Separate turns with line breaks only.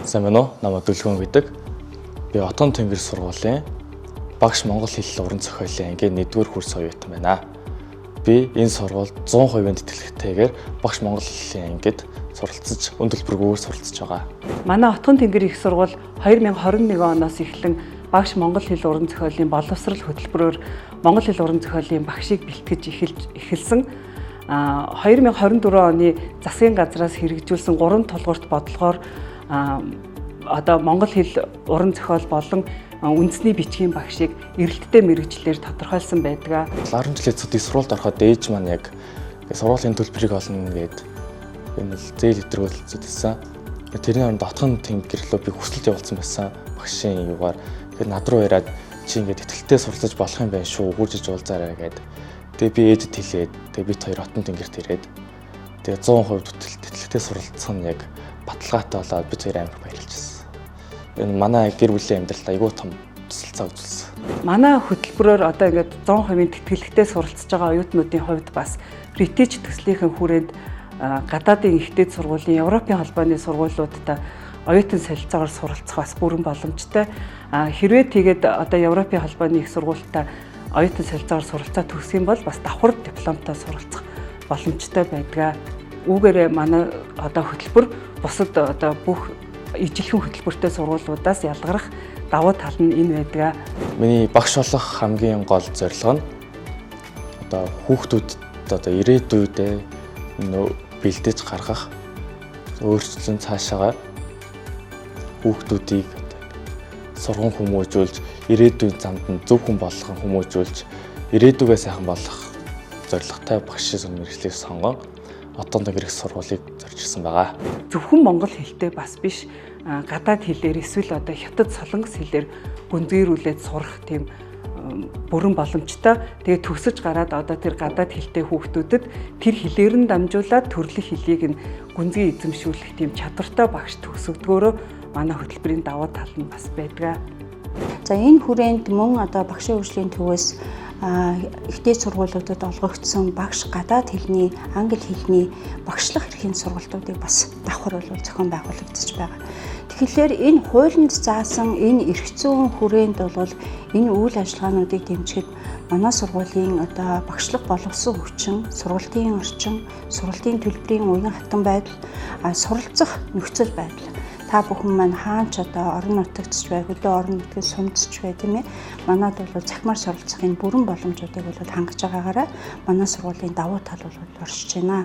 Сайн байна уу? Намайг Дүлгөн гэдэг. Би Отон Тэнгэр сургуулийн багш монгол хэл уран зохиолын ангийн 1-р курс оюутан байна. Би энэ сургуульд 100% тэтгэлэгтэйгээр багш монгол хэлний ангид суралцж, үн төлбөргүйгээр суралцж байгаа.
Манай Отон Тэнгэр их сургууль 2021 оноос эхлэн багш монгол хэл уран зохиолын боловсрал хөтөлбөрөөр монгол хэл уран зохиолын багшийг бэлтгэж эхэлсэн. 2024 оны засгийн газраас хэрэгжүүлсэн 3 тулгуурт бодлогоор одоо монгол хэл уран зохиол болон үндэсний бичгийн багшийг эрэлттэй мэргэжлээр тодорхойлсон байдаг.
10 жилийн цэцэг сургуульд ороход ээж маань яг сургуулийн төлбөрийг олно гэдэг энэ зээл өдрөөлцөд байсан. Тэрний оронд Отон Тэнгэр рүү би хүсэлт явуулсан байсан багшийн юугаар. Тэгэхээр над руу ираад чи ингээд тэтгэлтэй суралцаж болох юм байна шүү. Үржиж уулзаарай гэдэг. Тэгээ би ээжэд хэлээд тэгээ бид хоёр Отон Тэнгэрт ирээд тэгээ 100% тэтгэлтэй суралцах нь яг баталгаатай болоод бид хоёр амар баярлж байна. Энэ манай гэр бүлийн амьдралд айгүй том тусалцаа үзүүлсэн.
Манай хөтөлбөрөөр одоо ингээд 100% тэтгэлэгтэй суралцж байгаа оюутнуудын хувьд бас Бритиш төслийнхэн хүрээнд гадаадын ихтэй сургуулийн Европын холбооны сургуулиудад оюутан солилцоогоор суралцах бас бүрэн боломжтой. Хэрвээ тэгээд одоо Европын холбооны их сургуультай оюутан солилцоогоор суралцаа төгсөх юм бол бас давхар дипломтой суралцах боломжтой байдаг. Үүгээрээ манай одоо хөтөлбөр бусад одоо бүх ижилхэн хөтөлбөртэй сургуулиудаас ялгарах давуу тал нь энэ байдаг.
Миний багш болох хамгийн гол зорилго нь одоо хүүхдүүдэд одоо ирээдүйдээ бэлдэж гаргах, өөрчлөн цаашаа хүүхдүүдийг сурган хүмүүжүүлж, ирээдүйн замд нь зөв хүн болгон хүмүүжүүлж, ирээдүгээ сайхан болгох зорилготой багшийн мэргэжлийг сонгон Отон Тэнгэр их сургуулийг зорьжсэн байгаа.
Зөвхөн монгол хэлтэй бас биш, гадаад хэлээр эсвэл одоо хятад солонгос хэлээр гүнзгийрүүлээд сурах тийм бүрэн боломжтой. Тэгээд төгсөж гараад одоо тэр гадаад хэлтэй хүүхдүүдэд тэр хэлээр нь дамжуулаад төрөлх хэлийг нь гүнзгий эзэмшүүлэх тийм чадвартай багш төгсөгдгөөрөө манай хөтөлбөрийн давуу тал нь бас байдаг.
За энэ хүрээнд мөн одоо багшийн хөгжлийн төвөөс ихтэй сургуулиудад олгогдсон багш гадаад хэлний, англи хэлний багшлах эрхийн сургалтуудыг бас давхар зохион байгуулагдаж байгаа. Тэгэхээр энэ хуулинд заасан энэ эрх зүйн хүрээнд бол энэ үйл ажиллагаануудыг дэмжихэд манай сургуулийн одоо багшлах боловсон хүчин, сургалтын орчин, сургалтын төлбөрийн уян хатан байдал, суралцах нөхцөл байдал. Та бүхэн маань хаач одоо орон нутагт бай, хөдөө орон нутгийн сумдч бай тийм ээ. Манайд бол захимаар суралцахын бүрэн боломжуудыг бол хангаж байгаагаараа манай сургуулийн давуу тал бол оршиж байна.